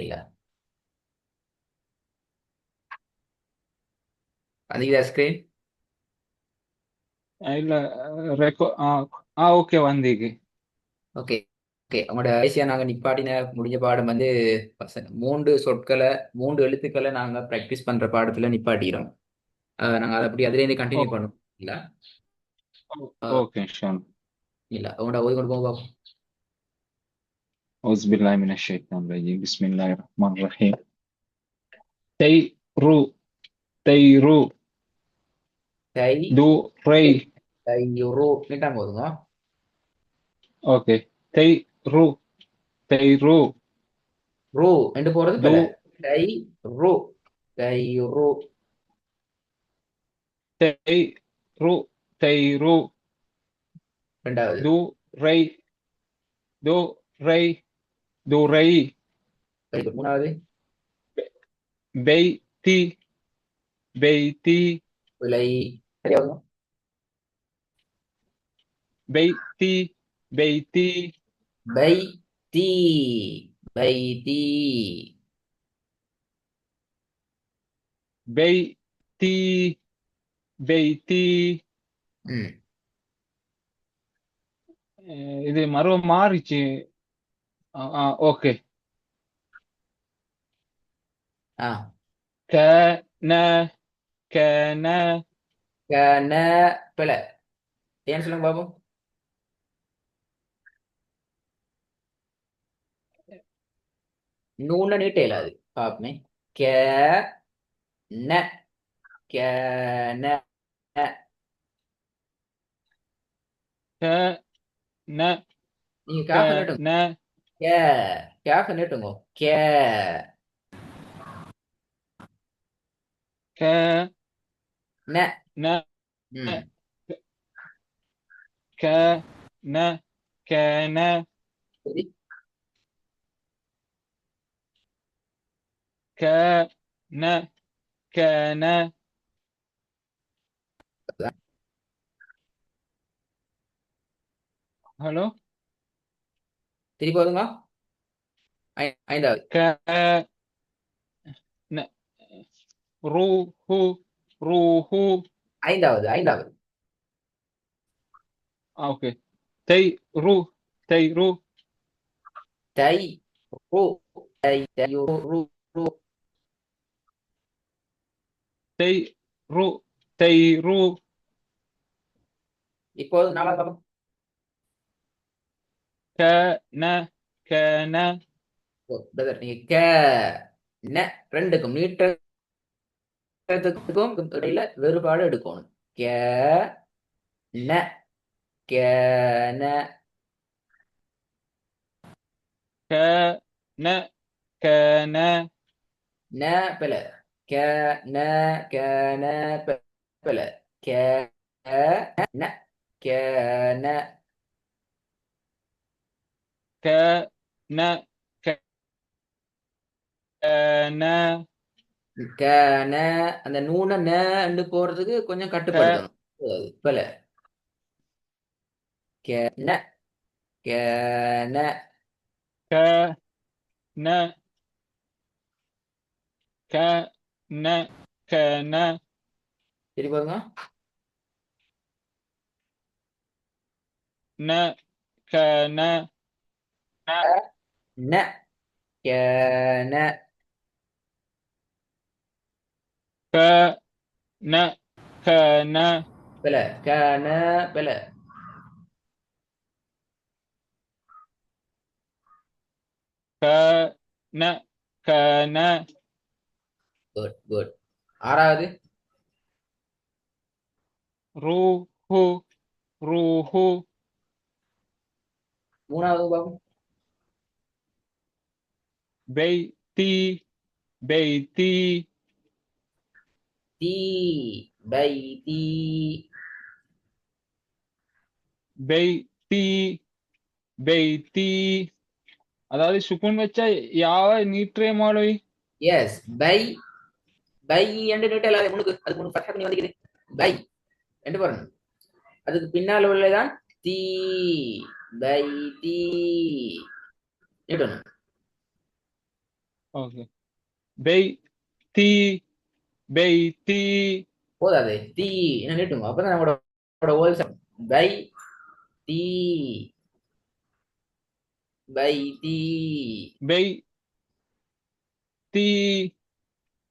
இல்ல அதுக்கு ஸ்கிரீன். இல்ல ரெக்கோ ஓகே வந்தீங்க. ஓகே. ஓகே, உங்களோட ஐசியா நாங்க நிப்பாட்டின முடிஞ்ச பாடம் வந்து மூன்று சொற்களை, மூன்று எழுத்துக்களை நாங்க பிராக்டிஸ் பண்ற பாடத்துல நிப்பாட்டிக்கிறோம். நாங்க அதை அப்படி அதுலேருந்து கண்டினியூ பண்ணுவோம். இல்ல அஹ், ஓகே ஷான். இல்ல உங்களோட ஓய்வு கொண்டு போங்க பாப்போம். أعوذ بالله من الشيطان الرجيم بسم الله الرحمن الرحيم. تيرو تيرو தை دو ري. தையுரு நீட்டா போதுங்க. اوكي تيرو تيرو ரூ என்று போறது دو பல. தை ரு தையுரு. تيرو تيرو ரெண்டாவது. دو ري دو ري دو ري. Very good. மூணாவது. بيتي بيتي விலை. சரியாகுங்க. بيتي بيتي பை தீ பை தீ. بيتي بيتي. ம். இது மறுவ மாறிச்சு. ஓகே. ஆ. كان كان கன பிழை. ஏன்னு சொல்லுங்க பாப்போம். நூன நீட்ட இயலாது. பாப்பமே. கே ந கே ந. كان நீங்க காக நீட்டுங்க. كان கே காக நீட்டுங்க. கே. كان ந. ம். كان كان சரி. كان كان. ஹலோ. திருப்பி வருங்க. ஐந்தாவது. كان روحو روحو. ஐந்தாவது ஐந்தாவது. اوكي تيرو تيرو தை ரு தை தையுரு ரு. تيرو تيرو இப்போது நாலாவது பாப்போம். كان كان பிரதர் நீங்க கே ந ரெண்டுக்கும் நீட்டத்துக்கும் இடையில வேறுபாடு எடுக்கணும். கே ந கே ந. كان كان ந பிழை. கே ந கே ந பிழை. கே ந கே ந. كان كان கே ந. அந்த நூன ந போறதுக்கு கொஞ்சம் கட்டுப்படுத்தணும். பிழை. கே ந கே ந. كان كان كان சரி பாருங்க. كان ந கே ந. كان كان பிழை. கே ந பிழை. كان كان குட் குட். ஆறாவது. روحو روحو மூணாவது பாப்போம். بيتي بيتي தீ பை தீ. بيتي بيتي. அதாவது சுக்குன் வச்சா யாவ நீட்டே மாலோய். எஸ் பை பை என்று நீட்டல். அது முன்னுக்கு அது முன்னு பக்கத்து நீ வந்துக்குது. பை என்று பாருங்க. அதுக்கு பின்னால் உள்ளதான் தீ பை தீ நீட்டணும். ஓகே பைத்தி பைத்தி போதாது தீ என்ன நீட்டுங்க அப்பதான் நம்மளோட வேர்ல்ஸ் பை தீ பை தீ பைத்தி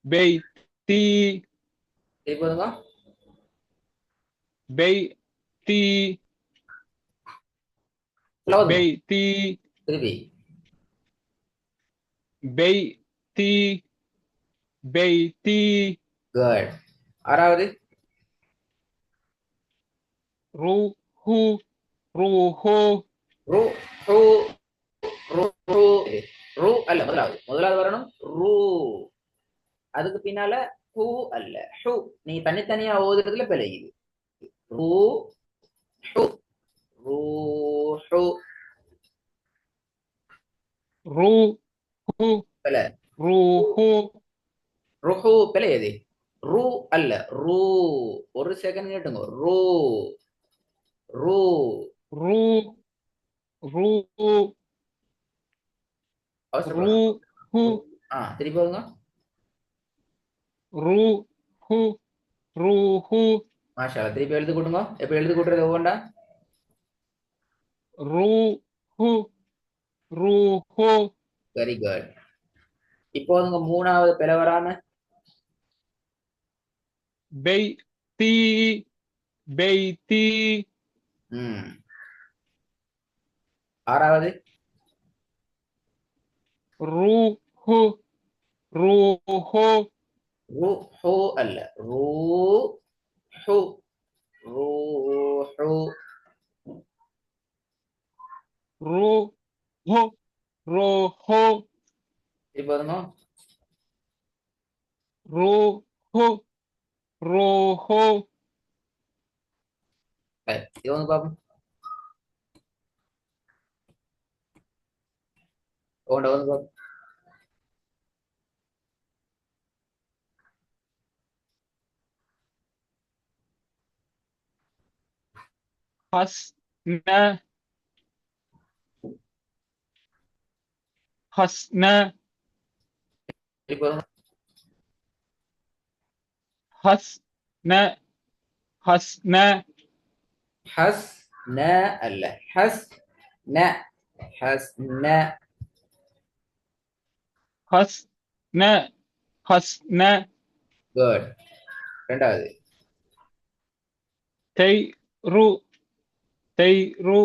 பைத்தி சரி போதுங்க பைத்தி போதுங்க பைத்தி திருப்பி பைத்தி பைத்தி குட் ஆறாவது ரூஹு ரூஹு ரூ ரூ ரூ ரூ ரூ அல்ல முதலாவது வரணும் ரூ அதுக்கு பின்னால ஹூ அல்ல ஹூ நீ தனித்தனியா ஓதுறதுல பிழையுது ரூ ஹூ ரூ ஹூ ரூஹு பிழை ரூஹு ருஹு பிழையது ரூ அல்ல ரூ ஒரு செகண்ட் கேட்டுங்க ரூ ரூ ரூ ரூ அவசரப்படாம ரூஹு திருப்பி வருங்க ரூஹு ரூஹு மாஷா அல்லாஹ். திருப்பி எழுதி கூட்டுங்க எப்ப எழுதி கூட்டுறது ஒவ்வொண்டா ரூஹு ரூஹு வெரி குட் இப்போ வந்துங்க மூணாவது பிழை வராம பைத்தி பைத்தி ம் ஆறாவது ரூஹு ரூஹு ரூ ஹூ அல்ல ரூ ஹூ ரூ ஹூ ரூஹு ரூஹு திருப்பி வருங்க ரூஹு ரூஹு இது வந்து பாப்போம் ஓண்ட வந்து பாப்போம் ஹஸ்ன ஹஸ்ன திருப்பி வருங்க ஹஸ்ன ஹஸ்ன ஹஸ் ந அல்ல ஹஸ் ந ஹஸ் ந ஹஸ்ன ஹஸ்ன குட் ரெண்டாவது தைரு தைரு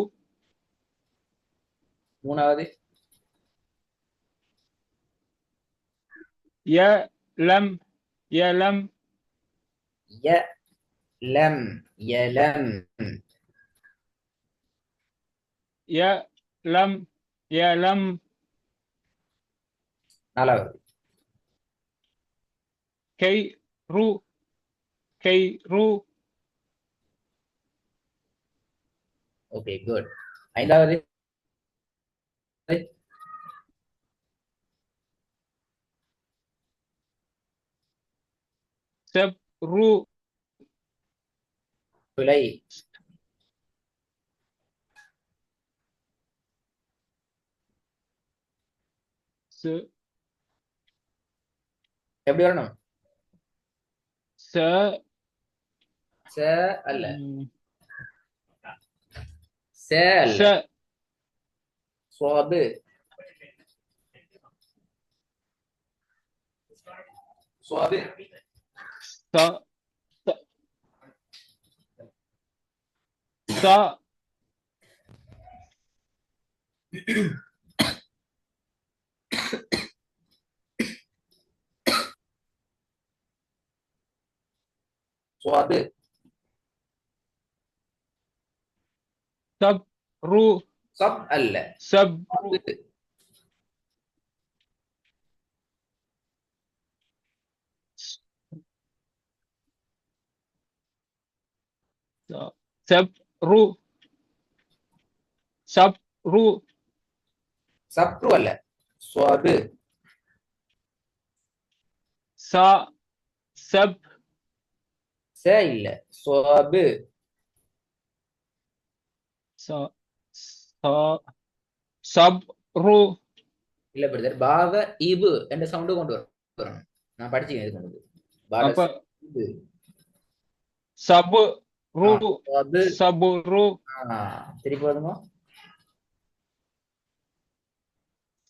மூணாவது யலம் யலம் ய லம் யலம் யலம் யலம் நாலாவது கைரு கைரு ஓகே குட் ஐந்தாவது சப்ரு பிழை ச எப்படி வரணும் ச ச அல்ல ச அல்ல ச சுவாபு சுவாபு ச ச சுவாபு சப்ரு சப் அல்ல சப்ரு சப்ரு சப்ரு சப்ரு அல்ல சுவாபு ச சப் ச இல்ல சுவாபு ச ச சப்ரு இல்ல பிரதர், பாவ இபு என்ற சவுண்டு கொண்டு வரணும். நான் படிச்சேன் இது கொண்டு பாட அப்ப இது. சபு ரு அது சபு ரு திருப்பி வருங்க.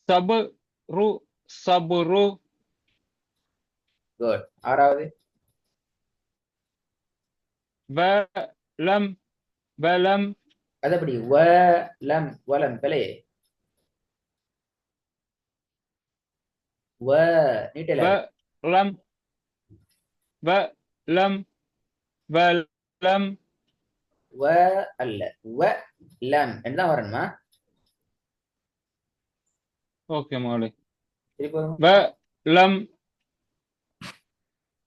சபு ரு சபு ரு குட். ஆறாவது வலம் வலம் அது எப்படி வலம் வலம் பிழையே வ நீட்டல வலம் வலம் வலம் வ அல்ல வ லம் என்றுதான் வரணுமா? ஓகே மௌலி திருப்பி வருங்க. வலம்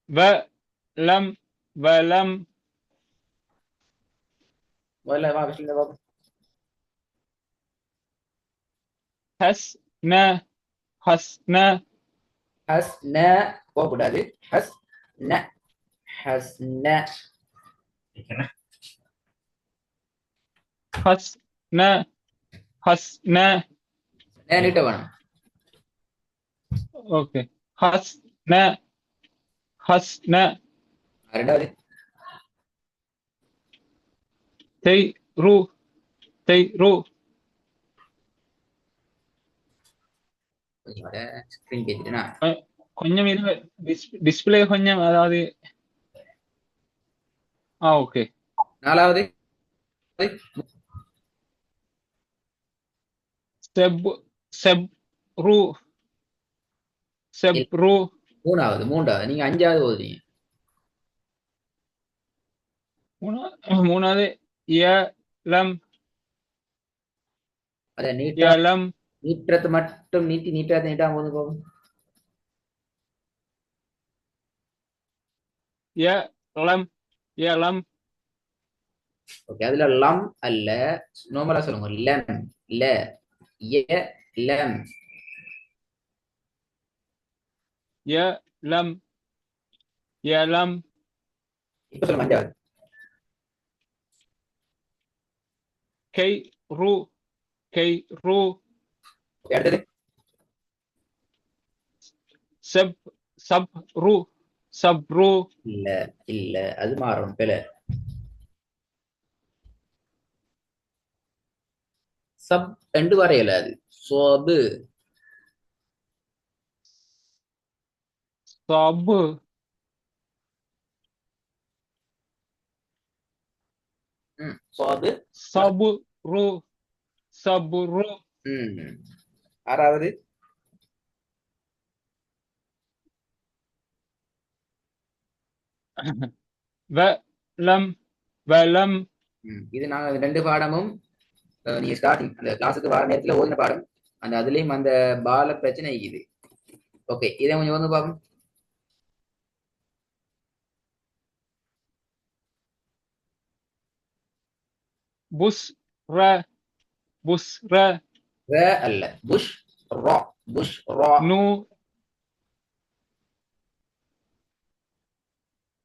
வலம் வலம் முதல்ல வா விஷயம் பார்ப்போம். ஹஸ்ன ஹஸ்ன ஹஸ் ந போகக்கூடாது. ஹஸ் ந ஹஸ் ந ஹஸ்ன ஹஸ்ன நீட்ட வேணும். ஓகே ஹஸ்ன ஹஸ்ன ரெண்டாவது தெய் ரு தெய் ரு ஸ்கிரீன் கேட்டுனா கொஞ்சம் இது டிஸ்பிளே கொஞ்சம் அதாவது ஓகே. நாலாவது செப் செப் ரு செப் ரு மூணாவது நீங்க அஞ்சாவது ஓதுறீங்க. மூணாவது யலம் அத யலம் நீட்டத்தை மட்டும் நீட்டாம போது போகும். யலம் யலம் ஓகே, அதுல லம் அல்ல, நார்மலா சொல்லுங்க. லம் ல ய லம் யலம் யலம் இப்ப சொல்லுங்க அஞ்சாவது. கை ரு கை ரு அடுத்தது சப் சப் ரு சப் ரு இல்ல இல்ல அது மாறணும் பில. சப் ரெண்டு வரையில அது சோபு சபு சோபு சபு ரு சபு ரு ஆறாவது வலம் வலம் இது நாங்க ரெண்டு பாடமும் நீங்க ஸ்டார்டிங் அந்த கிளாஸுக்கு வர நேரத்துல ஓதின பாடம். அந்த அதுலயும் அந்த பால பிரச்சனை இருக்குது. ஓகே, இதை கொஞ்சம் வந்து பாப்போம். புஷ் ர புஷ் ர ர அல்ல புஷ் ரா புஷ் ரா நு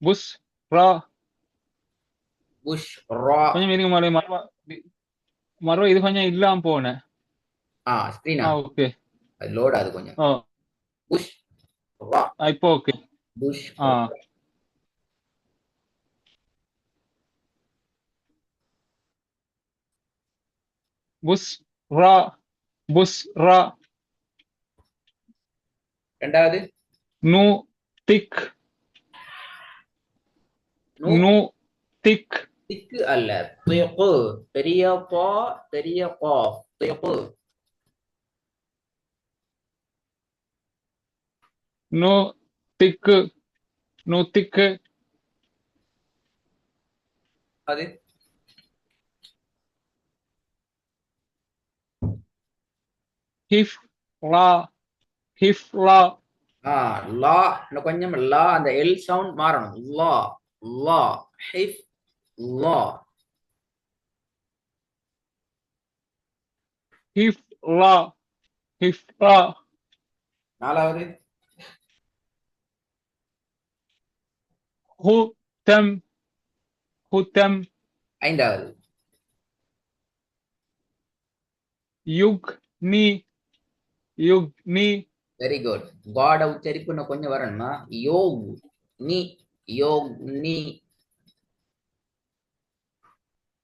புஷ் ரா புஷ் ரா கொஞ்சம் இருங்க மாதிரி மறுவ இது கொஞ்சம் இல்லாம போனேன். ஸ்கிரீனா ஓகே அது லோட் ஆகுது கொஞ்சம். புஷ் ரா இப்போ ஓகே புஷ் புஷ் ரா புஷ் ரா. ரெண்டாவது நு திக் நு திக் திக்கு அல்ல திக்கு பெரிய பா பெரிய காஃப் திக்கு நு திக்கு நு திக்கு அது ஹிஃப் லா ஹிஃப் லா லா இன்னும் கொஞ்சம் லா அந்த எல் சவுண்ட் மாறணும். லா லா ஹிஃப் லா ஹிஃப் லா ஹிஃப் லா. நாலாவது ஹுதம் ஹுதம். ஐந்தாவது யுக் நீ யுக்னி வெரி குட். காட உச்சரிப்பு இன்னும் கொஞ்சம் வரணுமா? யோக் நீ, யோக் நீ.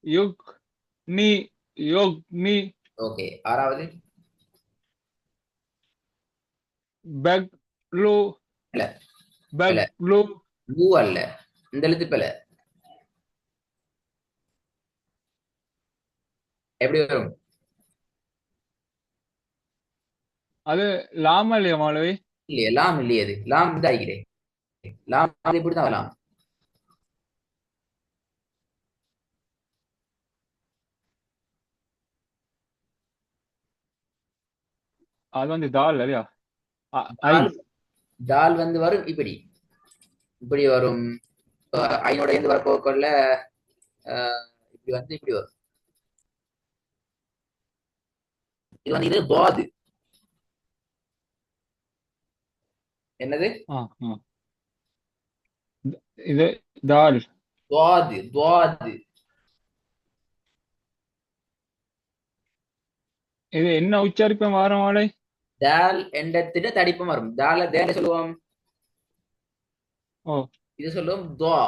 யுக்னி யுக்னி ஓகே, ஆறாவது. பெக்லு இல்ல இல்ல, பெக்லு லூ அல்ல, இந்த எழுத்து பிழை. எப்படி வரும்? அது லாமா இல்லையா மாலவி? இல்லையே, லாம் இல்லையே, அது லாம் இதாகிறேன். லாம் அது இப்படிதான் வரலாம். அது வந்து தால் இல்லையா? ஐ தால். தால் வந்து வரும் இப்படி, இப்படி வரும். ஐனோட இருந்து வரப்போக்குள்ள இப்படி வந்து இப்படி வரும். இது வந்து இது துவாது. என்னது? ஆ ஆ இது தால். துவாது, துவாது. இது என்ன உச்சரிப்பு வார மாலை? தால் எண்டத்திட தடிப்பம் வரும். தால தேல சொல்லுவோம், ஓ இது சொல்லுவோம் துவா.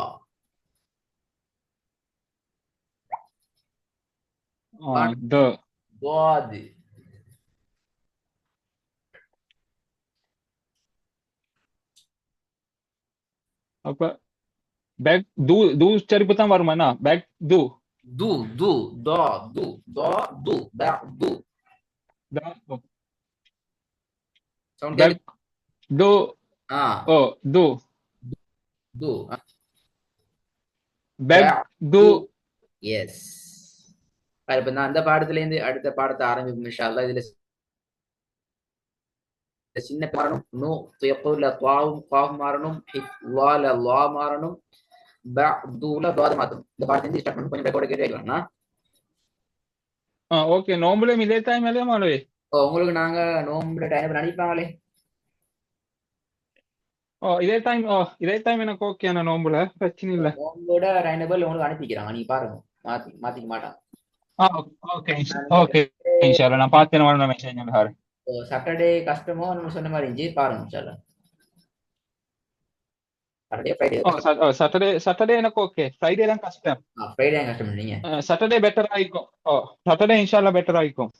த துவாது. அப்ப பேக் தூ தூ உச்சரிப்பு தான் வருமாண்ணா? பேக் தூ து து தோ து தோ து பா து. சவுண்ட் கேக்கு. பேக் தூ ஆ, ஓ தூ து பா பேக் தூ. து. எஸ். இப்ப நான் அந்த பாடத்துல இருந்து அடுத்த பாடத்தை ஆரம்பிப்போம் இன்ஷா அல்லாஹ். இதுல சின்ன மாறணும், நோ துயப்பூர்ல துவாவும் காவும் மாறணும், லால லா மாறணும், தூல துவாத மாத்தணும். இந்த பாடத்தை ஸ்டார்ட் பண்ணி கொஞ்சம் ரெக்கார்டு கேட்டு வைக்கலாம்னா. ஓகே, நோம்புலையும் இதே டைம் இல்லையா மாலவி? உங்களுக்கு நாங்க நோம்புல டைம் அனுப்பிப்பாங்களே. இதே டைம் எனக்கு ஓகே. நோம்புல பிரச்சனை இல்ல. நோம்போட டைனபிள் உங்களுக்கு அனுப்பிக்கிறாங்க, நீங்க பாருங்க. மாத்திக்க மாட்டாங்க. ஆ ஓகே ஓகே. இன்ஷால்லா நான் பார்த்தேன் மெசேஜ் பண்ணுறேன். சாட்டர்டே கஷ்டமோ நம்ம சொன்ன மாதிரி இருந்துச்சு, பாருங்க இன்ஷா அல்லாஹ். சாட்டர்டே ஃப்ரைடே கஷ்டம். சாட்டர்டே சாட்டர்டே எனக்கு ஓகே. ஃப்ரைடே தான் கஷ்டம். ஃப்ரைடே கஷ்டம் இல்லைங்க. சாட்டர்டே பெட்டர் ஆயிக்கும். சாட்டர்டே இன்ஷால்லா பெட்டர் ஆயிக்கும்.